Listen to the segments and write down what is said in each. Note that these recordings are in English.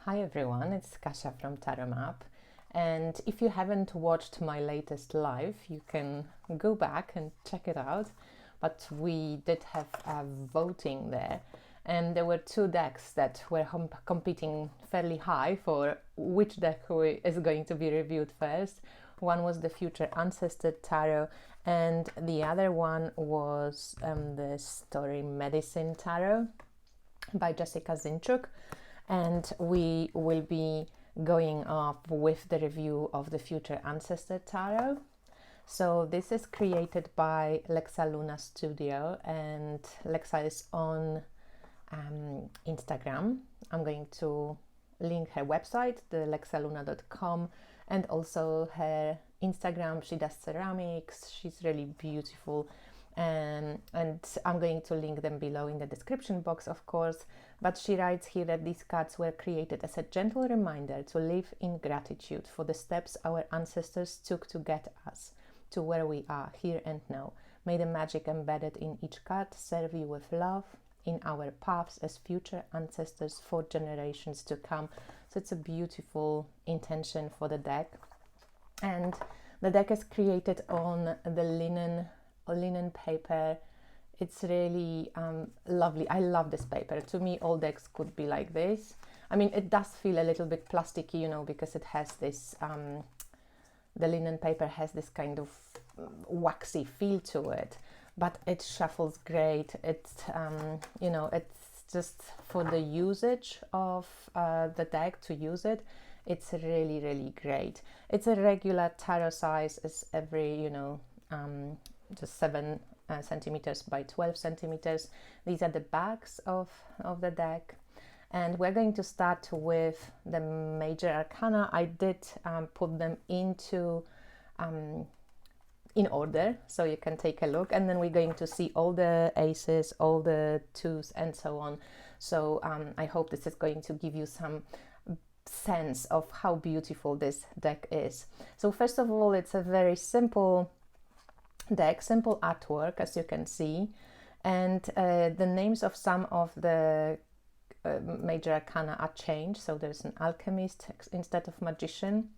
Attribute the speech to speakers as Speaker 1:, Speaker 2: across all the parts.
Speaker 1: Hi everyone, it's Kasia from Tarot Map, and if you haven't watched my latest live, you can go back and check it out. But we did have a voting there, and there were two decks that were competing fairly high for which deck is going to be reviewed first. One was the Future Ancestor Tarot, and the other one was the Story Medicine Tarot by Jessica Zinchuk. And we will be going up with the review of the Future Ancestor Tarot. So this is created by Lexa Luna Studio, and Lexa is on Instagram. I'm going to link her website, the lexaluna.com, and also her Instagram. She does ceramics. She's really beautiful. And I'm going to link them below in the description box, of course. But she writes here that these cards were created as a gentle reminder to live in gratitude for the steps our ancestors took to get us to where we are here and now. May the magic embedded in each card serve you with love in our paths as future ancestors for generations to come. So it's a beautiful intention for the deck. And the deck is created on the linen paper. It's really lovely. I love this paper. To me, all decks could be like this. I mean, it does feel a little bit plasticky, because it has this, the linen paper has this kind of waxy feel to it, but it shuffles great. It's, it's just for the usage of the deck to use it. It's really, really great. It's a regular tarot size. It's every, just 7 centimeters by 12 centimeters. These are the backs of the deck, and we're going to start with the major arcana. I did put them into in order, so you can take a look, and then we're going to see all the aces, all the twos, and so on. So I hope this is going to give you some sense of how beautiful this deck is. So first of all, it's a very simple deck, simple artwork, as you can see, and the names of some of the major arcana are changed. So there's an alchemist instead of magician,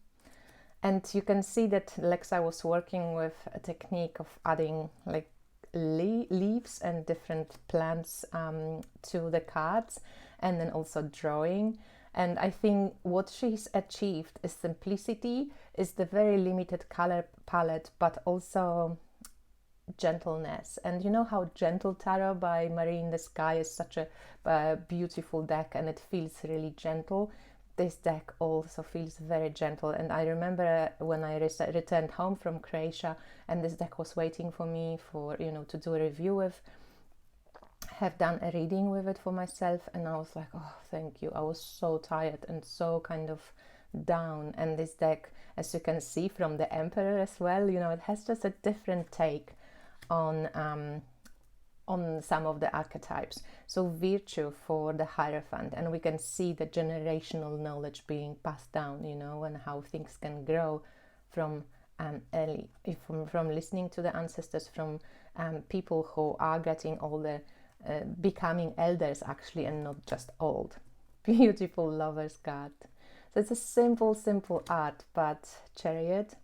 Speaker 1: and you can see that Lexa was working with a technique of adding like leaves and different plants to the cards, and then also drawing. And I think what she's achieved is simplicity, is the very limited color palette, but also gentleness. And you know how Gentle Tarot by Marie in the Sky is such a beautiful deck, and it feels really gentle. This deck also feels very gentle, and I remember when I returned home from Croatia, and this deck was waiting for me for to do a review with. Have done a reading with it for myself, and I was like, oh, thank you. I was so tired and so kind of down, and this deck, as you can see from the Emperor as well, it has just a different take on some of the archetypes. So virtue for the Hierophant, and we can see the generational knowledge being passed down, and how things can grow from early, from listening to the ancestors, from people who are getting older, becoming elders actually, and not just old. Beautiful Lover's card. So it's a simple art, but Chariot,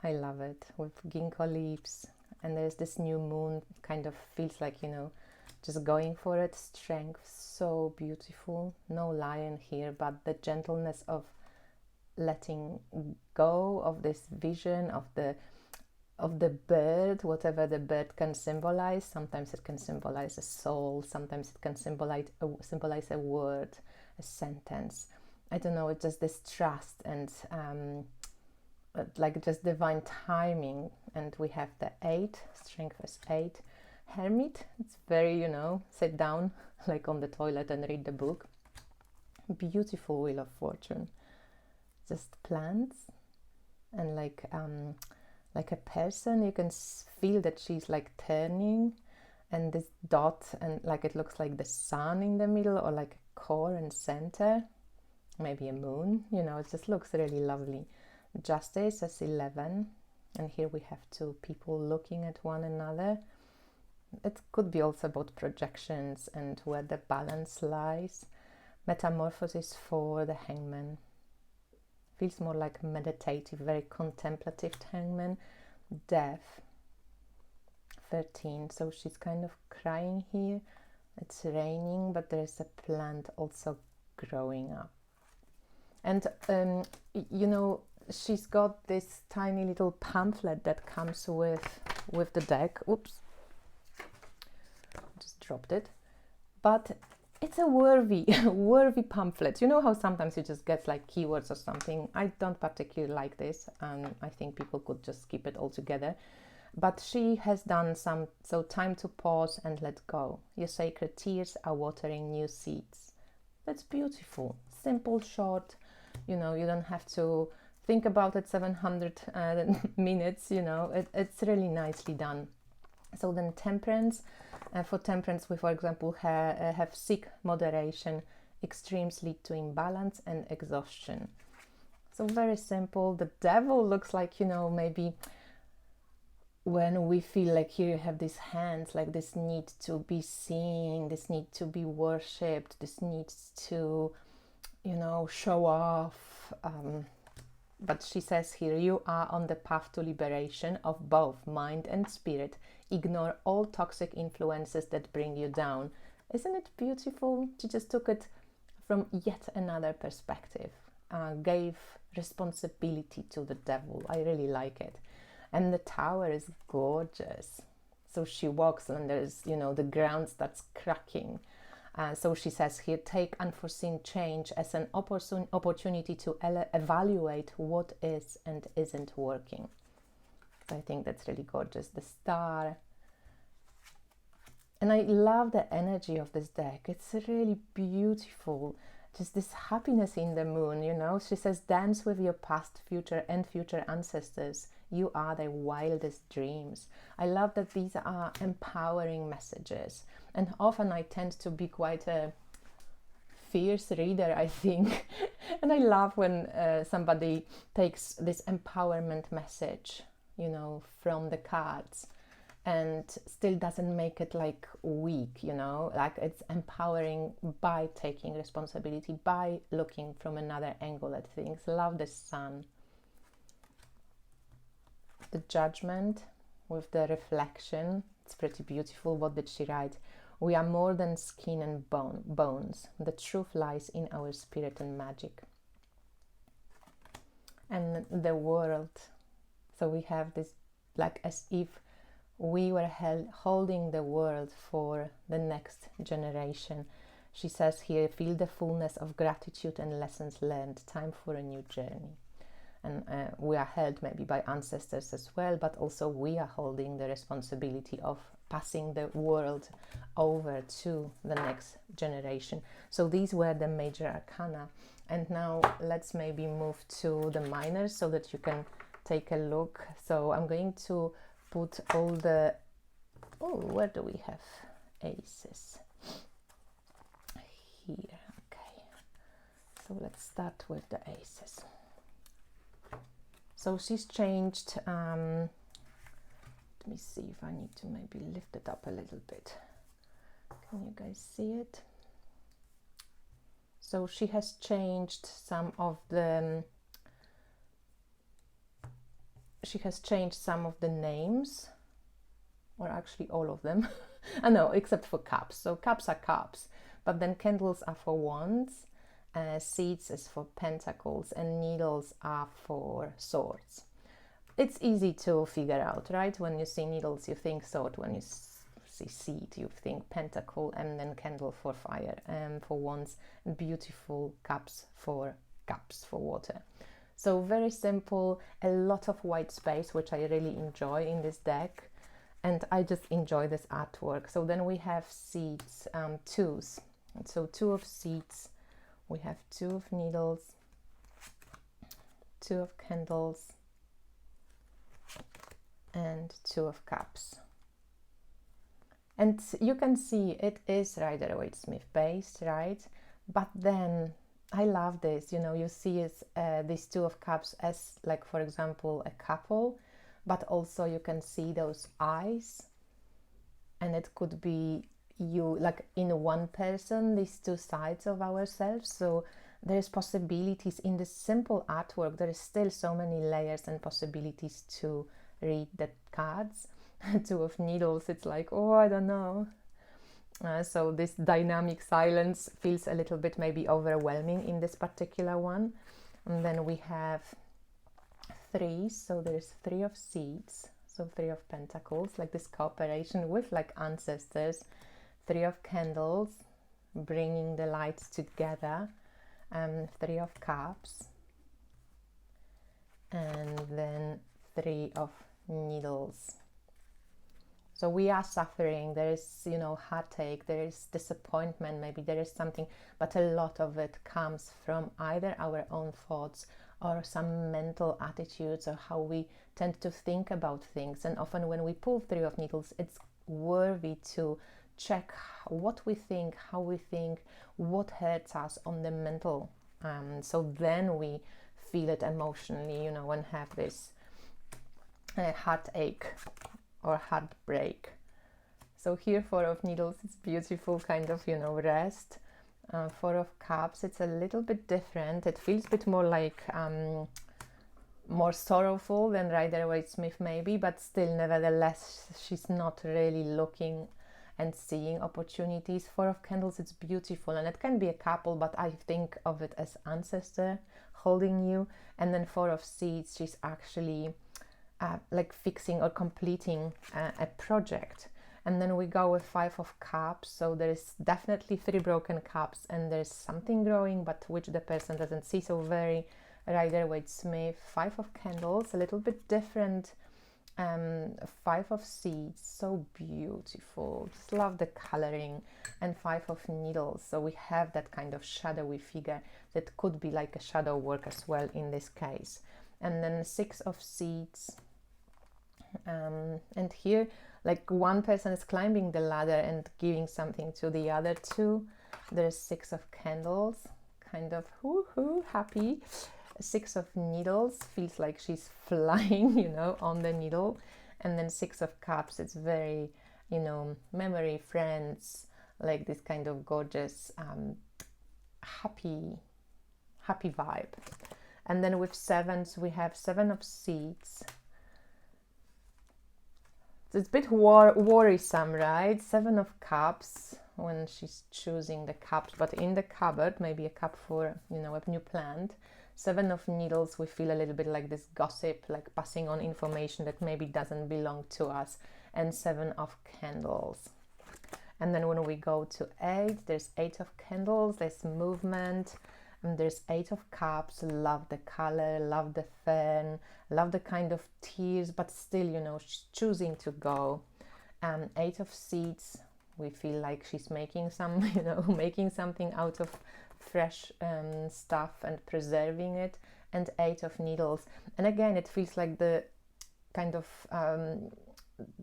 Speaker 1: I love it, with ginkgo leaves, and there's this new moon, kind of feels like, just going for it. Strength, so beautiful. No lion here, but the gentleness of letting go of this vision of the bird, whatever the bird can symbolize. Sometimes it can symbolize a soul, sometimes it can symbolize a word, a sentence. I don't know, it's just this trust and like just divine timing. And we have the 8, strength is 8. Hermit, it's very, sit down like on the toilet and read the book. Beautiful Wheel of Fortune, just plants, and like a person, you can feel that she's like turning, and this dot, and like it looks like the sun in the middle, or like a core and center, maybe a moon, it just looks really lovely. Justice is 11, and here we have two people looking at one another. It could be also about projections and where the balance lies. Metamorphosis for the Hangman. Feels more like meditative, very contemplative Hangman. Death. 13. So she's kind of crying here. It's raining, but there's a plant also growing up. And, you know, she's got this tiny little pamphlet that comes with the deck. Oops. Just dropped it. But it's a worthy pamphlet. You know how sometimes you just get like keywords or something. I don't particularly like this, and I think people could just skip it altogether. But she has done some, so time to pause and let go. Your sacred tears are watering new seeds. That's beautiful. Simple, short, you know, you don't have to think about it 700 minutes, you know, it's really nicely done. So then temperance. For temperance, we, for example, have seek moderation. Extremes lead to imbalance and exhaustion. So very simple. The devil looks like, you know, maybe when we feel like here you have these hands, like this need to be seen, this need to be worshipped, this needs to, you know, show off. But she says here, you are on the path to liberation of both mind and spirit. Ignore all toxic influences that bring you down. Isn't it beautiful? She just took it from yet another perspective, gave responsibility to the devil. I really like it. And the tower is gorgeous. So she walks and there's, you know, the ground starts cracking. So she says here, take unforeseen change as an opportunity to evaluate what is and isn't working. So I think that's really gorgeous. The star. And I love the energy of this deck. It's really beautiful. Just this happiness in the moon, you know. She says, dance with your past, future, and future ancestors. You are their wildest dreams. I love that these are empowering messages. And often I tend to be quite a fierce reader, I think. And I love when somebody takes this empowerment message, you know, from the cards and still doesn't make it like weak, you know, like it's empowering by taking responsibility, by looking from another angle at things. Love the sun. The judgment with the reflection. It's pretty beautiful. What did she write? We are more than skin and bones. The truth lies in our spirit and magic. And the world. So we have this, like as if we were holding the world for the next generation. She says here, feel the fullness of gratitude and lessons learned. Time for a new journey. And we are held maybe by ancestors as well, but also we are holding the responsibility of passing the world over to the next generation. So these were the major arcana. And now let's maybe move to the minors so that you can take a look. So I'm going to put all the, oh, where do we have aces? Here, okay. So let's start with the aces. So she's changed, let me see if I need to maybe lift it up a little bit. Can you guys see it? So she has changed some of the, names, or actually all of them. I know, except for cups. So cups are cups, but then candles are for wands. Seeds is for pentacles, and needles are for swords. It's easy to figure out, right? When you see needles, you think sword. When you see seed, you think pentacle, and then candle for fire, and for wands, and beautiful cups for water. So very simple, a lot of white space, which I really enjoy in this deck, and I just enjoy this artwork. So then we have seeds, twos. And so 2 of seeds. We have 2 of needles, 2 of candles, and 2 of cups. And you can see it is Rider-Waite-Smith based, right? But then I love this, you know, you see these 2 of cups as, like, for example, a couple, but also you can see those eyes, and it could be, you like in one person, these two sides of ourselves. So there's possibilities in the simple artwork. There is still so many layers and possibilities to read the cards. Two of Needles, it's like, oh, I don't know. So this dynamic silence feels a little bit maybe overwhelming in this particular one. And then we have threes, so there's Three of Seeds, so Three of Pentacles, like this cooperation with like ancestors. Three of Candles, bringing the lights together. Three of Cups, and then Three of Needles. So we are suffering, there is, you know, heartache, there is disappointment, maybe there is something, but a lot of it comes from either our own thoughts or some mental attitudes, or how we tend to think about things. And often when we pull Three of Needles, it's worthy to check what we think, how we think, what hurts us on the mental. So then we feel it emotionally, you know, and have this heartache or heartbreak. So here, Four of Needles, it's beautiful kind of, you know, rest. Four of Cups, it's a little bit different. It feels a bit more like more sorrowful than Rider-Waite-Smith maybe, but still, nevertheless, she's not really looking and seeing opportunities. Four of Candles, it's beautiful, and it can be a couple, but I think of it as ancestor holding you. And then Four of Seeds, she's actually like fixing or completing a project. And then we go with Five of Cups, so there is definitely three broken cups, and there's something growing, but which the person doesn't see. So very Rider-Waite-Smith. Five of Candles, a little bit different. Five of Seeds, so beautiful, just love the coloring. And Five of Needles, so we have that kind of shadowy figure that could be like a shadow work as well in this case. And then Six of Seeds, and here like one person is climbing the ladder and giving something to the other two. There's Six of Candles, kind of hoo-hoo, happy. Six of Needles feels like she's flying, you know, on the needle. And then Six of Cups, it's very, you know, memory, friends, like this kind of gorgeous, happy vibe. And then with sevens, we have Seven of Seeds. It's a bit worrisome, right? Seven of Cups, when she's choosing the cups, but in the cupboard, maybe a cup for, you know, a new plant. Seven of Needles, we feel a little bit like this gossip, like passing on information that maybe doesn't belong to us. And Seven of Candles. And then when we go to Eight, there's Eight of Candles, there's movement, and there's Eight of Cups. Love the color, love the fern, love the kind of tears, but still, you know, she's choosing to go. Eight of Seeds, we feel like she's making some, you know, making something out of fresh stuff and preserving it. And Eight of Needles, and again, it feels like the kind of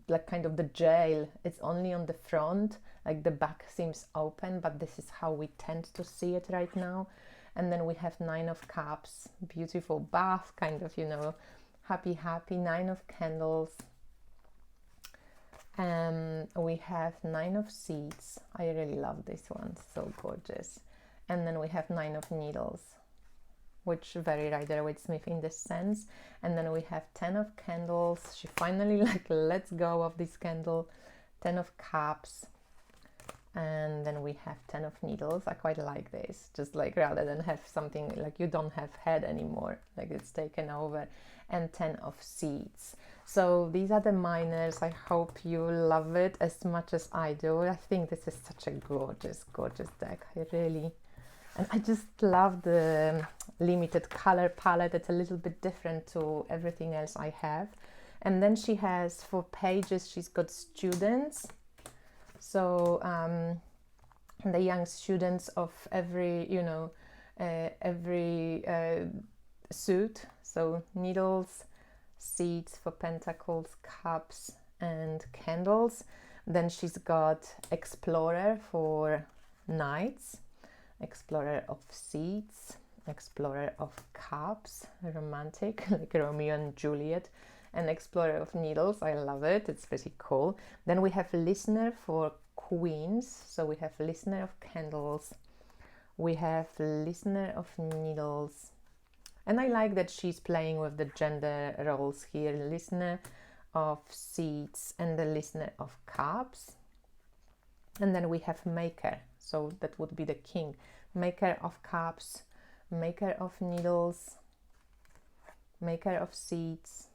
Speaker 1: the jail. It's only on the front, like the back seems open, but this is how we tend to see it right now. And then we have Nine of Cups, beautiful bath, kind of, you know, happy. Nine of Candles. We have Nine of Seeds. I really love this one, so gorgeous. And then we have Nine of Needles, which very Rider-Waite-Smith in this sense. And then we have 10 of Candles. She finally like lets go of this candle. 10 of Cups. And then we have 10 of Needles. I quite like this, just like rather than have something like you don't have head anymore, like it's taken over. And 10 of Seeds. So these are the minors. I hope you love it as much as I do. I think this is such a gorgeous deck. And I just love the limited color palette. It's a little bit different to everything else I have. And then she has, for pages, she's got students. So the young students of every, you know, every suit. So Needles, Seeds for Pentacles, Cups, and Candles. Then she's got Explorer for Knights, Explorer of Seeds, Explorer of Cups, romantic, like Romeo and Juliet, and Explorer of Needles. I love it, it's pretty cool. Then we have Listener for queens. So we have listener of candles, we have listener of needles, and I like that she's playing with the gender roles here, listener of seeds and the listener of cups. And then we have maker, so that would be the king, maker of cups, maker of needles, maker of seeds,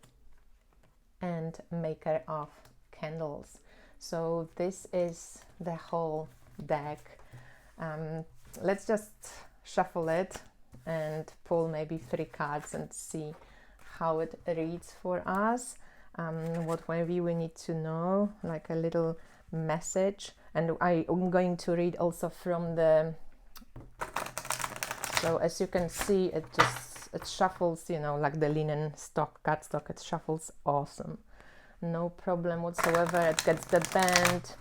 Speaker 1: and maker of candles. So this is the whole deck. Let's just shuffle it and pull maybe 3 cards and see how it reads for us. What maybe we need to know, like a little message. And I'm going to read also from the, so as you can see, it shuffles, you know, like the linen cardstock, it shuffles awesome. No problem whatsoever. It gets the bend,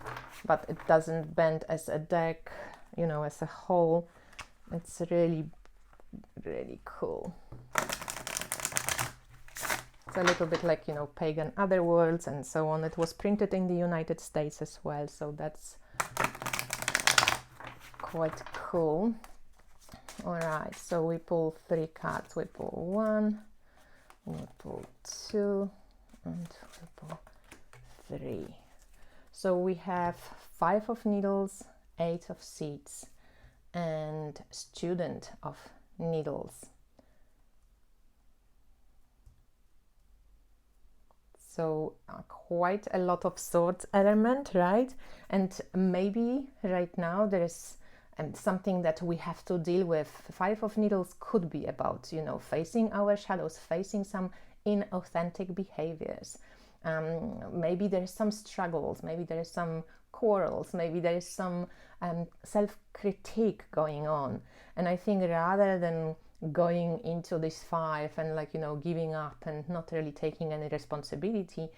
Speaker 1: but it doesn't bend as a deck, you know, as a whole. It's really, really cool. It's a little bit like, you know, pagan other worlds and so on. It was printed in the United States as well, so that's quite cool. All right, so we pull 3 cards. We pull 1, we pull 2, and we pull 3. So we have 5 of needles, 8 of seeds, and student of needles. So quite a lot of swords element, right? And maybe right now there is something that we have to deal with. 5 of needles could be about, you know, facing our shadows, facing some inauthentic behaviors. Maybe there's some struggles, maybe there is some quarrels, maybe there is some self-critique going on. And I think rather than going into this 5 and, like, you know, giving up and not really taking any responsibility,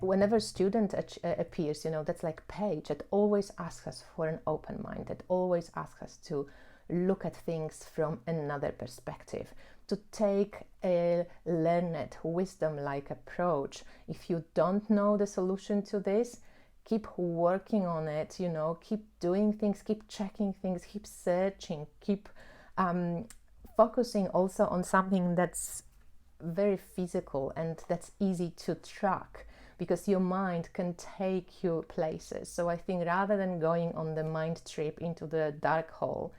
Speaker 1: whenever student appears, you know, that's like page, it always asks us for an open mind. It always asks us to look at things from another perspective, to take a learned, wisdom-like approach. If you don't know the solution to this, keep working on it, you know, keep doing things, keep checking things, keep searching, keep focusing also on something that's very physical and that's easy to track, because your mind can take you places. So I think rather than going on the mind trip into the dark hole,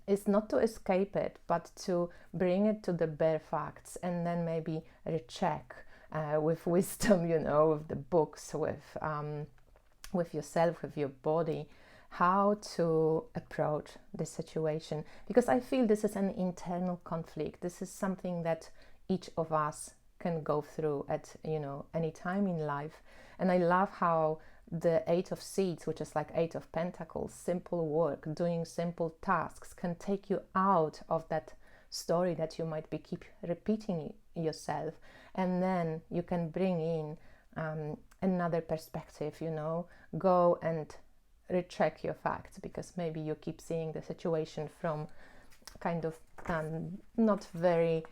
Speaker 1: it's not to escape it, but to bring it to the bare facts and then maybe recheck with wisdom, you know, with the books, with yourself, with your body, how to approach the situation. Because I feel this is an internal conflict. This is something that each of us can go through at, you know, any time in life. And I love how the 8 of seeds, which is like 8 of pentacles, simple work, doing simple tasks, can take you out of that story that you might be keep repeating yourself, and then you can bring in another perspective, you know, go and recheck your facts, because maybe you keep seeing the situation from kind of not very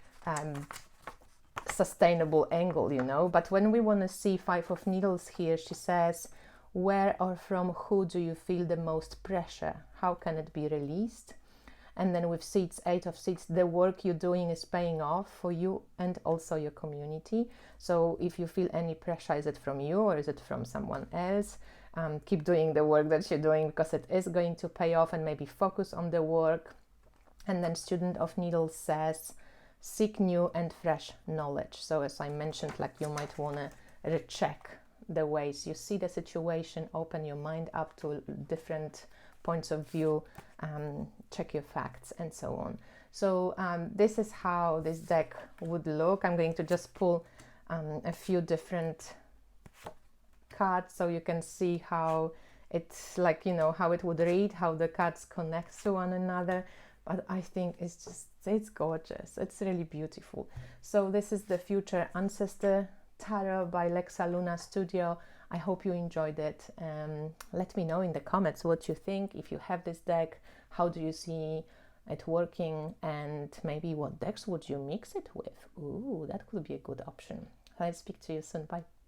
Speaker 1: sustainable angle, you know. But when we want to see 5 of needles here, she says, where or from who do you feel the most pressure? How can it be released? And then with seeds, 8 of seeds, the work you're doing is paying off for you and also your community. So if you feel any pressure, is it from you or is it from someone else? Keep doing the work that you're doing, because it is going to pay off, and maybe focus on the work. And then student of needles says, seek new and fresh knowledge. So as I mentioned, like, you might want to recheck the ways you see the situation, open your mind up to different points of view, check your facts and so on. So this is how this deck would look. I'm going to just pull a few different cards so you can see how it's, like, you know, how it would read, how the cards connect to one another. But I think it's gorgeous. It's really beautiful. So this is the Future Ancestor Tarot by Lexa Luna Studio. I hope you enjoyed it. Let me know in the comments what you think. If you have this deck, how do you see it working? And maybe what decks would you mix it with? Ooh, that could be a good option. I'll speak to you soon. Bye.